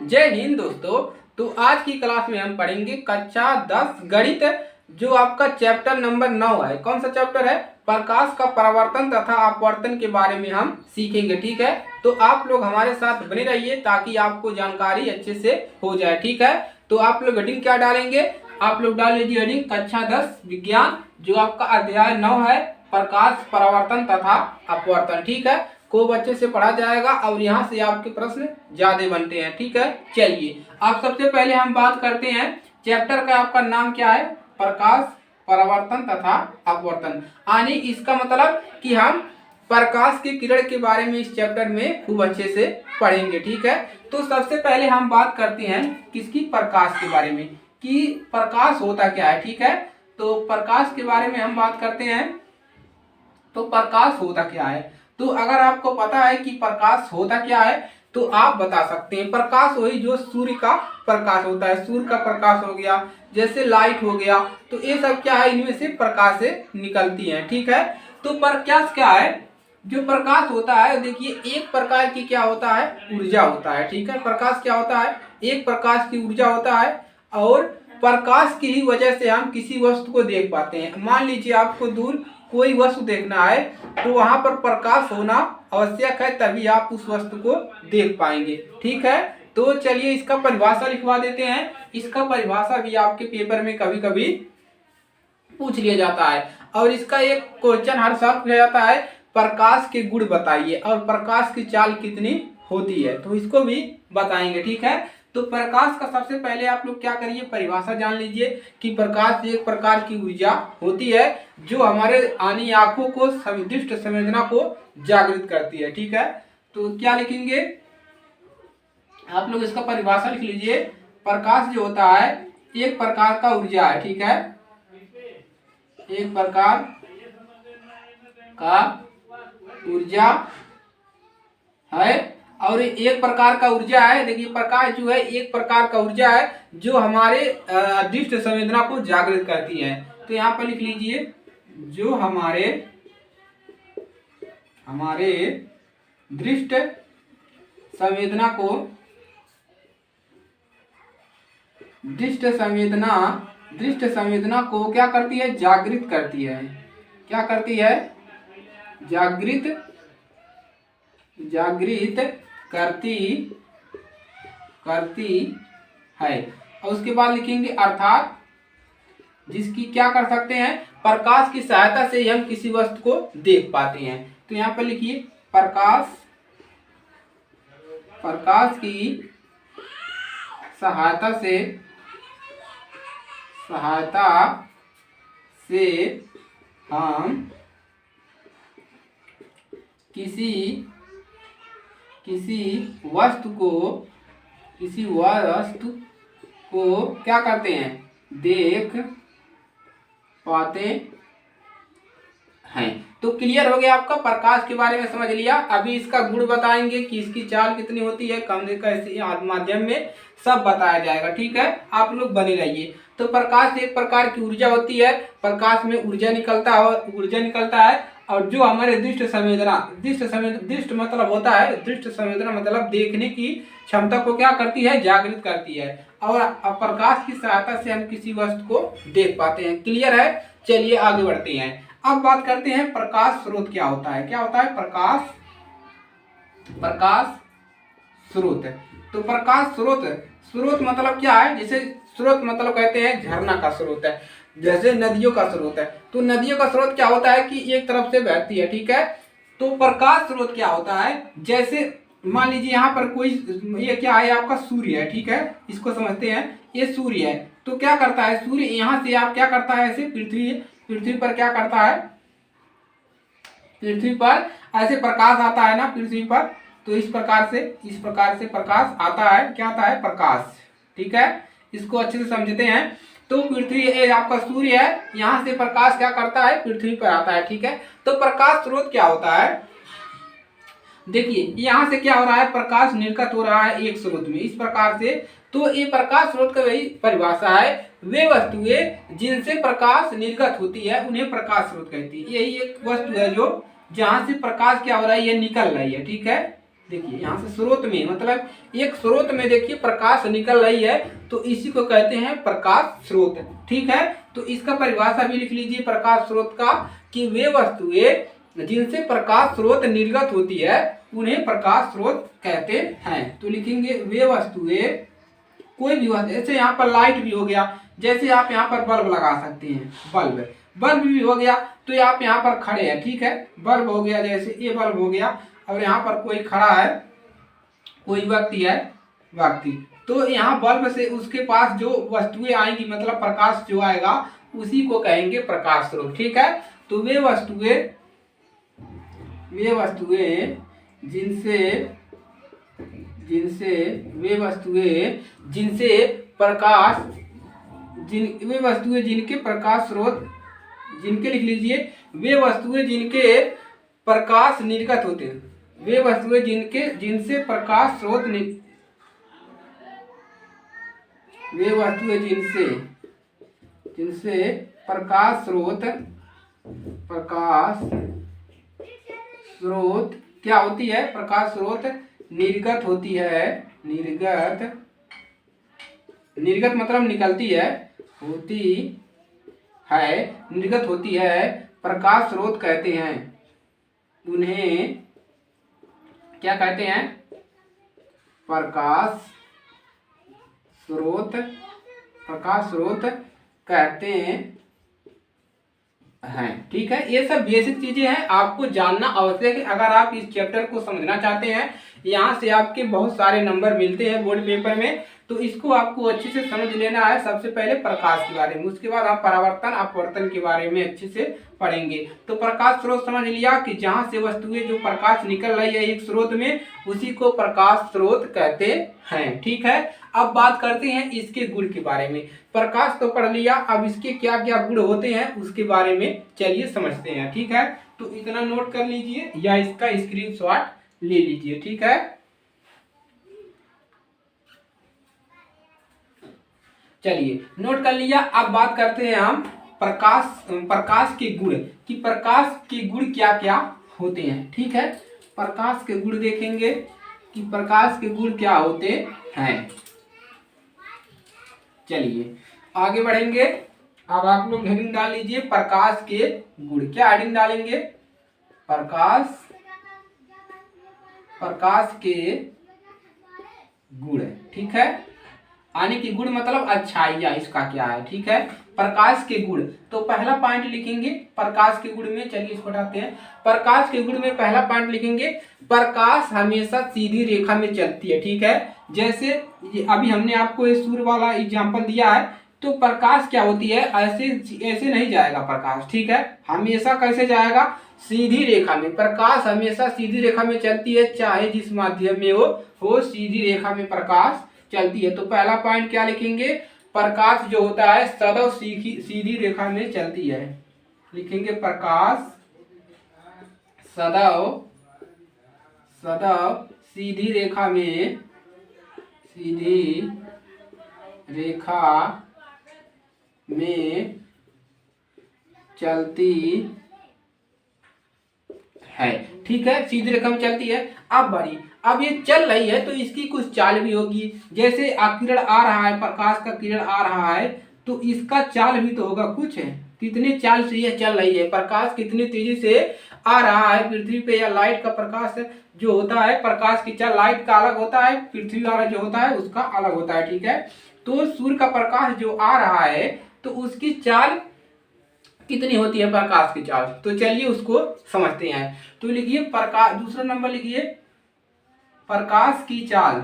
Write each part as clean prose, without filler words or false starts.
जय हिंद दोस्तों। तो आज की क्लास में हम पढ़ेंगे कक्षा 10 गणित, जो आपका चैप्टर नंबर 9 है। कौन सा चैप्टर है? प्रकाश का परावर्तन तथा अपवर्तन के बारे में हम सीखेंगे। ठीक है, तो आप लोग हमारे साथ बने रहिए ताकि आपको जानकारी अच्छे से हो जाए। ठीक है, तो आप लोग हेडिंग क्या डालेंगे? आप लोग डाल लीजिए हेडिंग कक्षा 10 विज्ञान, जो आपका अध्याय 9 है, प्रकाश परावर्तन तथा अपवर्तन। ठीक है, खूब अच्छे से पढ़ा जाएगा और यहाँ से आपके प्रश्न ज्यादा बनते हैं। ठीक है, चलिए आप सबसे पहले हम बात करते हैं चैप्टर का। आपका नाम क्या है? प्रकाश परावर्तन तथा अपवर्तन। यानी इसका मतलब कि हम प्रकाश के किरण के बारे में इस चैप्टर में खूब अच्छे से पढ़ेंगे। ठीक है, तो सबसे पहले हम बात करते हैं किसकी? प्रकाश के बारे में, कि प्रकाश होता क्या है। ठीक है, तो प्रकाश के बारे में हम बात करते हैं। तो प्रकाश होता क्या है? तो अगर आपको पता है कि प्रकाश होता क्या है तो आप बता सकते हैं। प्रकाश वही जो सूर्य का प्रकाश होता है, सूर्य का प्रकाश हो गया, जैसे लाइट हो गया, तो ये सब क्या है? इनमें से प्रकाश से निकलती है। ठीक है, तो प्रकाश क्या है? जो प्रकाश होता है, देखिए एक प्रकार की क्या होता है? ऊर्जा होता है। ठीक है, प्रकाश क्या होता है? एक प्रकाश की ऊर्जा होता है, और प्रकाश की ही वजह से हम किसी वस्तु को देख पाते हैं। मान लीजिए आपको दूर कोई वस्तु देखना है तो वहां पर प्रकाश होना आवश्यक है, तभी आप उस वस्तु को देख पाएंगे। ठीक है, तो चलिए इसका परिभाषा लिखवा देते हैं। इसका परिभाषा भी आपके पेपर में कभी कभी पूछ लिया जाता है, और इसका एक क्वेश्चन हर साल पूछा जाता है, प्रकाश के गुण बताइए और प्रकाश की चाल कितनी होती है, तो इसको भी बताएंगे। ठीक है, तो प्रकाश का सबसे पहले आप लोग क्या करिए? परिभाषा जान लीजिए कि प्रकाश एक प्रकार की ऊर्जा होती है जो हमारे आनी आंखों को दृष्ट संवेदना को जागृत करती है। ठीक है, तो क्या लिखेंगे आप लोग? इसका परिभाषा लिख लीजिए। प्रकाश जो होता है एक प्रकार का ऊर्जा है। ठीक है, एक प्रकार का ऊर्जा है, और एक प्रकार का ऊर्जा है। देखिए प्रकाश जो है एक प्रकार का ऊर्जा है जो हमारे दृष्ट संवेदना को जागृत करती है। तो यहाँ पर लिख लीजिए, जो हमारे दृष्ट संवेदना को दृष्ट संवेदना को क्या करती है? जागृत करती है। क्या करती है? जागृत करती है। और उसके बाद लिखेंगे अर्थात जिसकी क्या कर सकते हैं? प्रकाश की सहायता से हम किसी वस्तु को देख पाते हैं। तो यहाँ पर लिखिए प्रकाश की सहायता से हम किसी वस्तु को क्या करते हैं? देख पाते हैं। तो क्लियर हो गया आपका? प्रकाश के बारे में समझ लिया। अभी इसका गुण बताएंगे कि इसकी चाल कितनी होती है, कमरे का माध्यम में सब बताया जाएगा। ठीक है, आप लोग बने रहिए। तो प्रकाश एक प्रकार की ऊर्जा होती है, प्रकाश में ऊर्जा निकलता है, और जो हमारे दृष्ट मतलब होता है, दृष्ट संवेदना मतलब देखने की क्षमता को क्या करती है? जागृत करती है, और प्रकाश की सहायता से हम किसी वस्तु को देख पाते हैं। क्लियर है? चलिए आगे बढ़ते हैं। अब बात करते हैं प्रकाश स्रोत क्या होता है। क्या होता है? प्रकाश स्रोत। तो प्रकाश स्रोत मतलब क्या है? जैसे स्रोत मतलब कहते हैं झरना का स्रोत है, जैसे नदियों का स्रोत है। तो नदियों का स्रोत क्या होता है कि एक तरफ से बहती है। ठीक है, तो प्रकाश स्रोत क्या होता है? जैसे मान लीजिए यहाँ पर कोई, ये क्या है? आपका सूर्य है। ठीक है, इसको समझते हैं, ये सूर्य है। तो क्या करता है सूर्य? यहाँ से आप क्या करता है? ऐसे पृथ्वी पर क्या करता है? पृथ्वी पर ऐसे प्रकाश आता है ना पृथ्वी पर, तो इस प्रकार से प्रकाश आता है। क्या आता है? प्रकाश। ठीक है, इसको अच्छे से समझते हैं। तो पृथ्वी, ये आपका सूर्य है, यहाँ से प्रकाश क्या करता है? पृथ्वी पर आता है। ठीक है, तो प्रकाश स्रोत क्या होता है? देखिए यहाँ से क्या हो रहा है? प्रकाश निर्गत हो रहा है एक स्रोत में, इस प्रकार से। तो ये प्रकाश स्रोत का वही परिभाषा है, वे वस्तुएं जिनसे प्रकाश निर्गत होती है उन्हें प्रकाश स्रोत कहती है। यही एक वस्तु है जो जहां से प्रकाश क्या हो रहा है? ये निकल रही है। ठीक है, देखिए यहाँ से स्रोत में मतलब एक स्रोत में देखिए प्रकाश निकल रही है, तो इसी को कहते हैं प्रकाश स्रोत। ठीक है, तो इसका परिभाषा भी लिख लीजिए प्रकाश स्रोत का, कि वे वस्तुएं जिनसे प्रकाश स्रोत निर्गत होती है उन्हें प्रकाश स्रोत कहते हैं। तो लिखेंगे वे वस्तुएं, कोई भी वस्तु, जैसे यहाँ पर लाइट भी हो गया, जैसे आप यहाँ पर बल्ब लगा सकते हैं, बल्ब भी हो गया, तो आप यहाँ पर खड़े हैं, ठीक है, बल्ब हो गया, जैसे ये बल्ब हो गया, और यहाँ पर कोई खड़ा है, कोई व्यक्ति, तो यहाँ बल्ब से उसके पास जो वस्तुएं आएंगी मतलब प्रकाश जो आएगा उसी को कहेंगे प्रकाश स्रोत। ठीक है, तो वे वस्तुएं जिनके प्रकाश स्रोत, जिनके लिख लीजिए, वे वस्तुएं जिनके प्रकाश निर्गत होते हैं, वे वस्तुएं जिनसे प्रकाश स्रोत वे वस्तुएं जिनसे प्रकाश स्रोत क्या होती है, प्रकाश स्रोत निर्गत होती है, निर्गत मतलब निकलती है, निर्गत होती है, प्रकाश स्रोत कहते हैं। उन्हें क्या कहते हैं, प्रकाश स्रोत कहते हैं। ठीक है, ये सब बेसिक चीजें हैं, आपको जानना आवश्यक है अगर आप इस चैप्टर को समझना चाहते हैं। यहाँ से आपके बहुत सारे नंबर मिलते हैं बोर्ड पेपर में, तो इसको आपको अच्छे से समझ लेना है। सबसे पहले प्रकाश के बारे में, उसके बाद आप परावर्तन अपवर्तन के बारे में अच्छे से पढ़ेंगे। तो प्रकाश स्रोत समझ लिया कि जहाँ से वस्तुएं जो प्रकाश निकल रही है एक स्रोत में, उसी को प्रकाश स्रोत कहते हैं। ठीक है, अब बात करते हैं इसके गुण के बारे में। प्रकाश तो पढ़ लिया, अब इसके क्या क्या गुण होते हैं उसके बारे में चलिए समझते हैं। ठीक है, तो इतना नोट कर लीजिए या इसका स्क्रीनशॉट ले लीजिए। ठीक है, चलिए नोट कर लिया। अब बात करते हैं हम प्रकाश के गुण, कि प्रकाश के गुण क्या क्या होते हैं। ठीक है, प्रकाश के गुण देखेंगे कि प्रकाश के गुण क्या होते हैं। चलिए आगे बढ़ेंगे। अब आप लोग हेडिंग डाल लीजिए प्रकाश के गुण। क्या हेडिंग डालेंगे, प्रकाश के गुण। ठीक है, आने की गुण मतलब अच्छाइयाँ इसका क्या है। ठीक है, प्रकाश के गुण, तो पहला पॉइंट लिखेंगे प्रकाश के गुण में। चलिए इसको हटाते हैं। प्रकाश के गुण में पहला पॉइंट लिखेंगे, प्रकाश हमेशा सीधी रेखा में चलती है। ठीक है, जैसे अभी हमने आपको ये सूर्य वाला एग्जांपल दिया है, तो प्रकाश क्या होती है, ऐसे नहीं जाएगा प्रकाश। ठीक है, हमेशा कैसे जाएगा, सीधी रेखा में। प्रकाश हमेशा सीधी रेखा में चलती है, चाहे जिस माध्यम में हो सीधी रेखा में प्रकाश चलती है। तो पहला पॉइंट क्या लिखेंगे, प्रकाश जो होता है सदैव सीधी रेखा में चलती है। लिखेंगे प्रकाश सदैव सीधी रेखा में चलती है। ठीक है, सीधी रेखा में चलती है। अब ये चल रही है तो इसकी कुछ चाल भी होगी। जैसे किरण आ रहा है, प्रकाश का किरण आ रहा है, तो इसका चाल भी तो होगा कुछ है। कितने चाल से ये चल रही है, प्रकाश कितनी तेजी से आ रहा है पृथ्वी पे, या लाइट का प्रकाश जो होता है, प्रकाश की चाल लाइट का अलग होता है, पृथ्वी वाला जो होता है उसका अलग होता है। ठीक है, तो सूर्य का प्रकाश जो आ रहा है तो उसकी चाल कितनी होती है, प्रकाश की चाल। तो चलिए उसको समझते हैं। तो लिखिए प्रकाश, दूसरा नंबर लिखिए प्रकाश की चाल।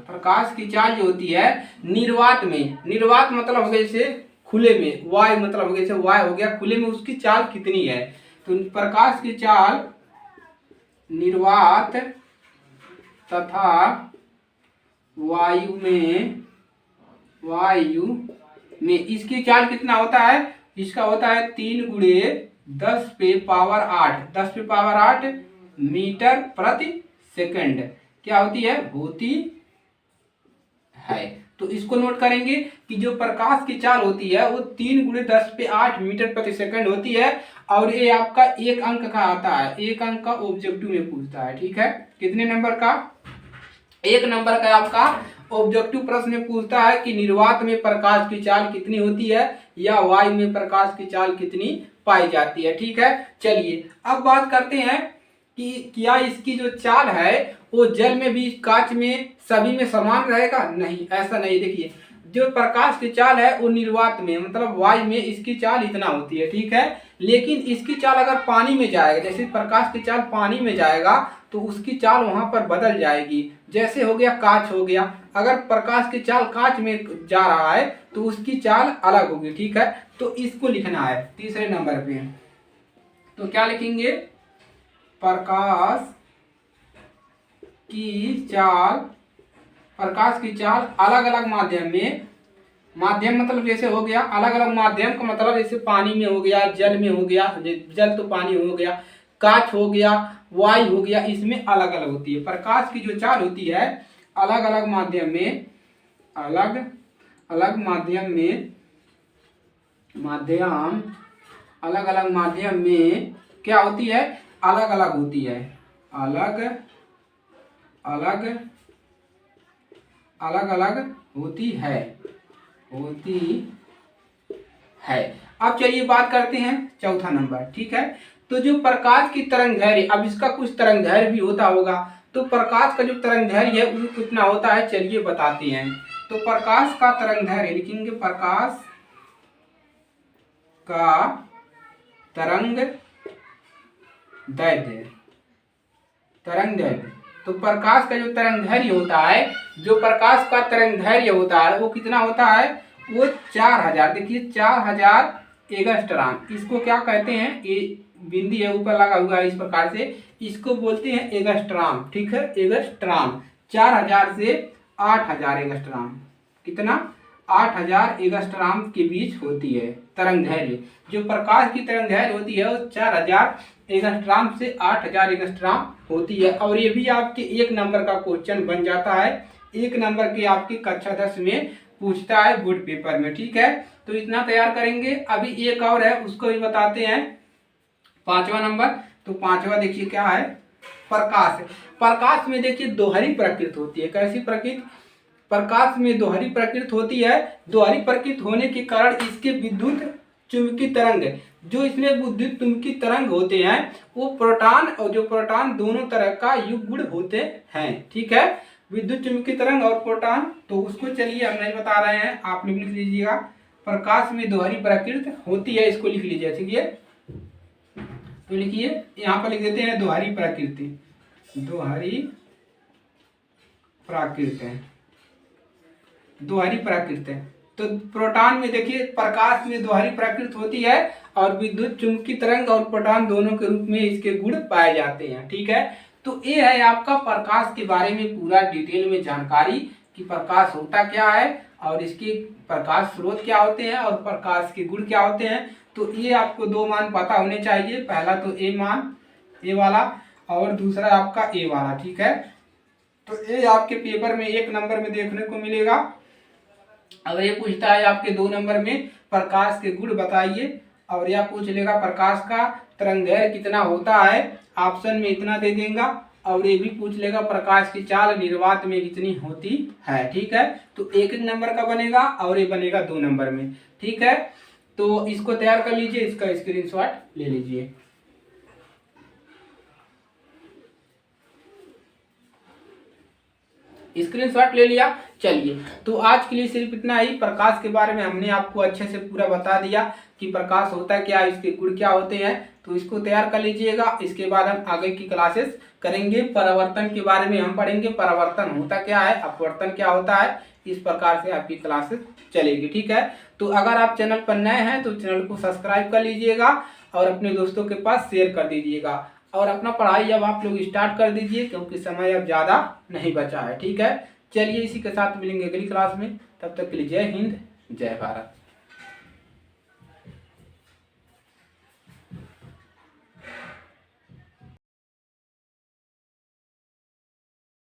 प्रकाश की चाल जो होती है निर्वात में, निर्वात मतलब हो गया जैसे खुले में, वाय मतलब हो गया जैसे वाय हो गया खुले में, उसकी चाल कितनी है। तो प्रकाश की चाल निर्वात तथा वायु में इसकी चाल कितना होता है, इसका होता है 3 × 10⁸ मीटर प्रति सेकंड क्या होती है, तो इसको नोट करेंगे कि जो प्रकाश की चाल होती है वो 3 × 10⁸ मीटर प्रति सेकंड होती है, और ये आपका एक अंक का आता है, एक अंक का ऑब्जेक्टिव में पूछता है। ठीक है, कितने नंबर का? 1 नंबर का आपका ऑब्जेक्टिव प्रश्न में पूछता है कि निर्वात में प्रकाश की चाल कितनी होती है या वायु में प्रकाश की चाल कितनी पाई जाती है। ठीक है, चलिए अब बात करते हैं कि क्या इसकी जो चाल है वो जल में भी, कांच में, सभी में समान रहेगा? नहीं, ऐसा नहीं। देखिए, जो प्रकाश की चाल है वो निर्वात में मतलब वायु में इसकी चाल इतना होती है। ठीक है, लेकिन इसकी चाल अगर पानी में जाएगा, जैसे प्रकाश की चाल पानी में जाएगा तो उसकी चाल वहां पर बदल जाएगी। जैसे हो गया कांच हो गया, अगर प्रकाश की चाल कांच में जा रहा है तो उसकी चाल अलग होगी। ठीक है, तो इसको लिखना है तीसरे नंबर पे। तो क्या लिखेंगे? प्रकाश की चाल, प्रकाश की चाल अलग अलग माध्यम में, माध्यम मतलब जैसे हो गया अलग अलग माध्यम का मतलब जैसे पानी में हो गया, जल में हो गया, जल तो पानी हो गया, कांच हो गया, वायु हो गया, इसमें अलग अलग होती है। प्रकाश की जो चाल होती है अलग अलग माध्यम में, अलग अलग माध्यम में, अलग अलग माध्यम में क्या होती है? अलग अलग होती है, अलग अलग अलग अलग होती है, होती है। अब चलिए बात करते हैं चौथा नंबर। ठीक है, तो जो प्रकाश की तरंग दैर्घ्य, अब इसका कुछ तरंग दैर्घ्य भी होता होगा, तो प्रकाश का जो तरंग दैर्घ्य है वो कितना होता है, चलिए बताते हैं। तो प्रकाश का तरंग दैर्घ्य लिखेंगे, प्रकाश का तरंग दैर्घ्य, तरंग दैर्घ्य। तो प्रकाश का जो तरंग दैर्घ्य होता है, जो प्रकाश का तरंग दैर्घ्य होता है वो कितना होता है? वो 4000, देखिए 4000 एंगस्ट्रॉम। इसको क्या कहते हैं? ये बिंदी है ऊपर लगा हुआ है, इस प्रकार से इसको बोलते हैं एंगस्ट्रॉम। ठीक है, एंगस्ट्रॉम 4000 से 8000 एंगस्ट्रॉम। कितना? 8000 एंगस्ट्रॉम के बीच होती है तरंग दैर्घ्य। जो प्रकाश की तरंग दैर्घ्य होती है वो 4000 एंगस्ट्रॉम से 8000 एंगस्ट्रॉम होती है। और ये भी आपके 1 नंबर का क्वेश्चन बन जाता है, 1 नंबर की आपकी कक्षा 10 में पूछता है बोर्ड पेपर में। ठीक है, तो इतना तैयार करेंगे। अभी एक और है, उसको भी बताते हैं, 5वां नंबर। तो 5वां देखिए क्या है? प्रकाश। प्रकाश में देखिए दोहरी प्रकृति होती है। कैसी प्रकृति? प्रकाश में दोहरी प्रकृति होती है। दोहरी प्रकृति होने के कारण इसके विद्युत चुंबकीय तरंग, जो इसमें विद्युत चुंबकीय तरंग होते हैं वो प्रोटॉन और जो प्रोटॉन दोनों तरह का युग्म होते हैं। ठीक है, विद्युत चुंबकीय तरंग और प्रोटॉन, तो उसको चलिए हम नहीं बता रहे हैं, आप लोग लिख लीजिएगा। प्रकाश में दोहरी प्रकृति होती है, इसको लिख लीजिए। ठीक है, तो लिखिए, यहाँ पर लिख देते हैं दोहरी प्रकृति, दोहरी प्रकृति, दोहरी प्रकृति। तो प्रोटॉन में देखिए प्रकाश में दोहरी प्रकृति होती है और विद्युत चुंबकीय तरंग और प्रोटॉन दोनों के रूप में इसके गुण पाए जाते हैं। ठीक है, तो ये है आपका प्रकाश के बारे में पूरा डिटेल में जानकारी कि प्रकाश होता क्या है और इसके प्रकाश स्रोत क्या होते हैं और प्रकाश के गुण क्या होते हैं। तो ये आपको 2 मान पता होने चाहिए, पहला तो ए मान, ए वाला, और दूसरा आपका ए वाला। ठीक है, तो ये आपके पेपर में 1 नंबर में देखने को मिलेगा। अगर ये पूछता है आपके 2 नंबर में प्रकाश के गुण बताइए, और यह पूछ लेगा प्रकाश का तरंग दैर्घ्य कितना होता है, ऑप्शन में इतना दे देगा, और ये भी पूछ लेगा प्रकाश की चाल निर्वात में कितनी होती है। ठीक है, तो 1 नंबर का बनेगा और ये बनेगा 2 नंबर में। ठीक है, तो इसको तैयार कर लीजिए, इसका स्क्रीनशॉट ले लीजिए। स्क्रीनशॉट ले लिया। चलिए, तो आज के लिए सिर्फ इतना ही। प्रकाश के बारे में हमने आपको अच्छे से पूरा बता दिया कि प्रकाश होता है क्या, इसके गुण क्या होते हैं, तो इसको तैयार कर लीजिएगा। इसके बाद हम आगे की क्लासेस करेंगे। परावर्तन के बारे में हम पढ़ेंगे, परावर्तन होता क्या है, अपवर्तन क्या होता है, इस प्रकार से आपकी क्लासेस चलेगी। ठीक है, तो अगर आप चैनल पर नए हैं तो चैनल को सब्सक्राइब कर लीजिएगा और अपने दोस्तों के पास शेयर कर दीजिएगा, और अपना पढ़ाई अब आप लोग स्टार्ट कर दीजिए क्योंकि समय अब ज़्यादा नहीं बचा है। ठीक है, चलिए इसी के साथ मिलेंगे अगली क्लास में, तब तक के लिए जय हिंद, जय भारत।